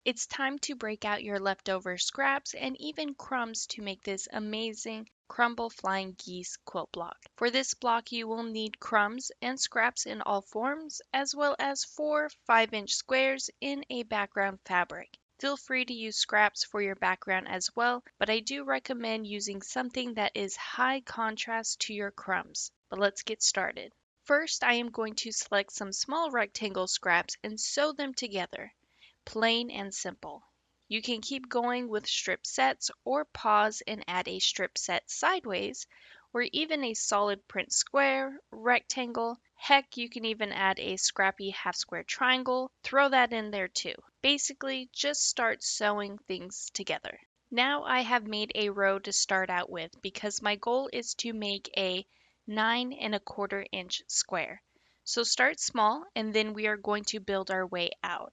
It's time to break out your leftover scraps and even crumbs to make this amazing Crumble Flying Geese quilt block. For this block you will need crumbs and scraps in all forms, as well as 4 5-inch squares in a background fabric. Feel free to use scraps for your background as well, but I do recommend using something that is high contrast to your crumbs. But let's get started. First, I am going to select some small rectangle scraps and sew them together. Plain and simple. You can keep going with strip sets or pause and add a strip set sideways, or even a solid print square, rectangle. Heck, you can even add a scrappy half square triangle. Throw that in there too. Basically, just start sewing things together. Now I have made a row to start out with because my goal is to make a 9¼ inch square. So start small and then we are going to build our way out.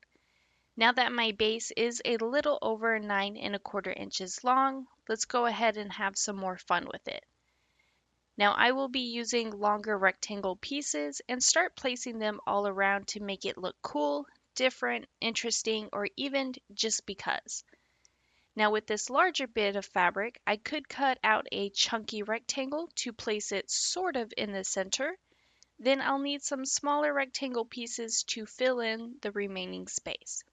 Now that my base is a little over 9¼ inches long, let's go ahead and have some more fun with it. Now I will be using longer rectangle pieces and start placing them all around to make it look cool, different, interesting, or even just because. Now with this larger bit of fabric, I could cut out a chunky rectangle to place it sort of in the center. Then I'll need some smaller rectangle pieces to fill in the remaining space.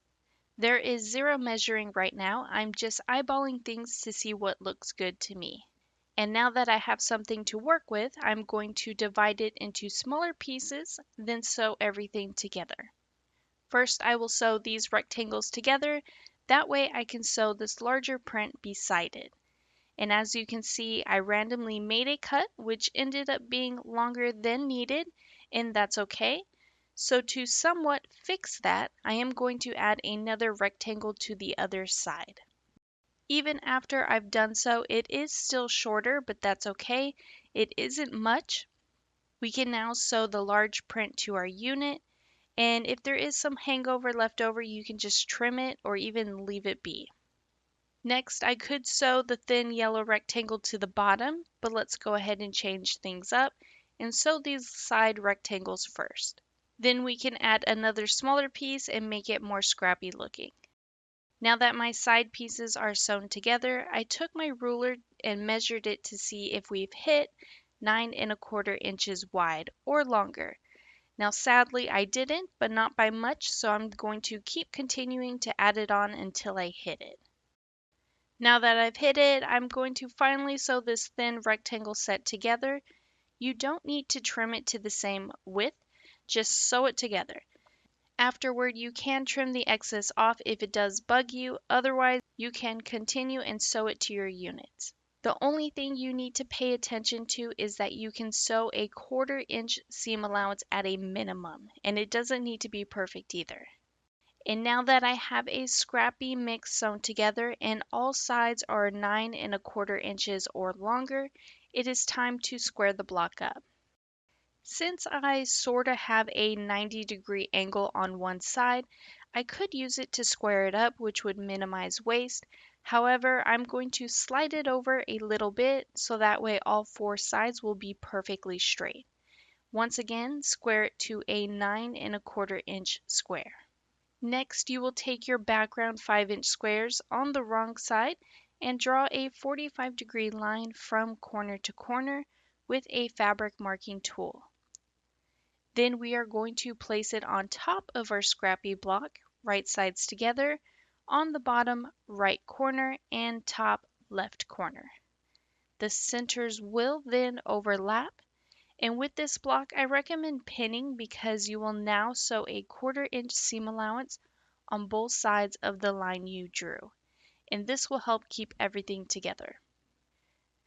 There is zero measuring right now. I'm just eyeballing things to see what looks good to me. And now that I have something to work with, I'm going to divide it into smaller pieces, then sew everything together. First, I will sew these rectangles together. That way I can sew this larger print beside it. And as you can see, I randomly made a cut, which ended up being longer than needed, and that's okay. So to somewhat fix that, I am going to add another rectangle to the other side. Even after I've done so, it is still shorter, but that's okay. It isn't much. We can now sew the large print to our unit, and if there is some hangover left over, you can just trim it or even leave it be. Next, I could sew the thin yellow rectangle to the bottom, but let's go ahead and change things up and sew these side rectangles first. Then we can add another smaller piece and make it more scrappy looking. Now that my side pieces are sewn together, I took my ruler and measured it to see if we've hit 9¼ inches wide or longer. Now sadly I didn't, but not by much, so I'm going to keep continuing to add it on until I hit it. Now that I've hit it, I'm going to finally sew this thin rectangle set together. You don't need to trim it to the same width, just sew it together. Afterward, you can trim the excess off if it does bug you, otherwise you can continue and sew it to your units. The only thing you need to pay attention to is that you can sew a 1/4 inch seam allowance at a minimum, and it doesn't need to be perfect either. And now that I have a scrappy mix sewn together and all sides are 9¼ inches or longer, it is time to square the block up. Since I sorta have a 90-degree angle on one side, I could use it to square it up, which would minimize waste. However, I'm going to slide it over a little bit so that way all 4 sides will be perfectly straight. Once again, square it to a 9¼ inch square. Next, you will take your background 5-inch squares on the wrong side and draw a 45-degree line from corner to corner with a fabric marking tool. Then we are going to place it on top of our scrappy block, right sides together, on the bottom right corner and top left corner. The centers will then overlap. And with this block, I recommend pinning because you will now sew a 1/4 inch seam allowance on both sides of the line you drew, and this will help keep everything together.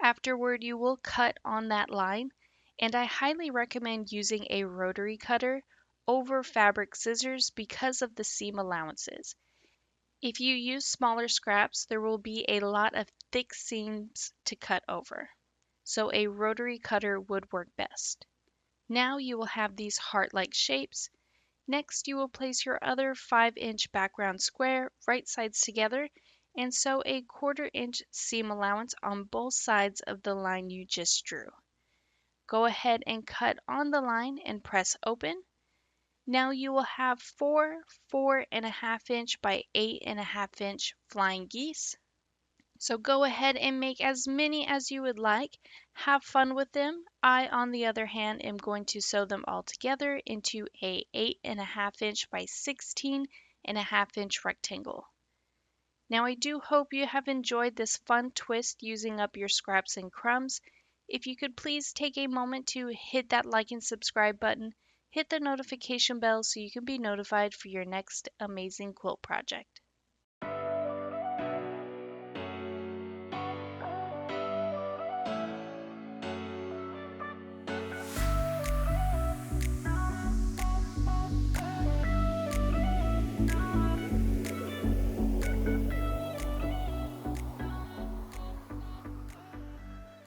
Afterward, you will cut on that line, and I highly recommend using a rotary cutter over fabric scissors because of the seam allowances. If you use smaller scraps, there will be a lot of thick seams to cut over, so a rotary cutter would work best. Now you will have these heart-like shapes. Next, you will place your other 5-inch background square right sides together and sew a 1/4 inch seam allowance on both sides of the line you just drew. Go ahead and cut on the line and press open. Now you will have four 4.5-inch by 8.5-inch flying geese. So go ahead and make as many as you would like. Have fun with them. I, on the other hand, am going to sew them all together into a 8.5-inch by 16.5-inch rectangle. Now I do hope you have enjoyed this fun twist using up your scraps and crumbs. If you could please take a moment to hit that like and subscribe button, hit the notification bell so you can be notified for your next amazing quilt project.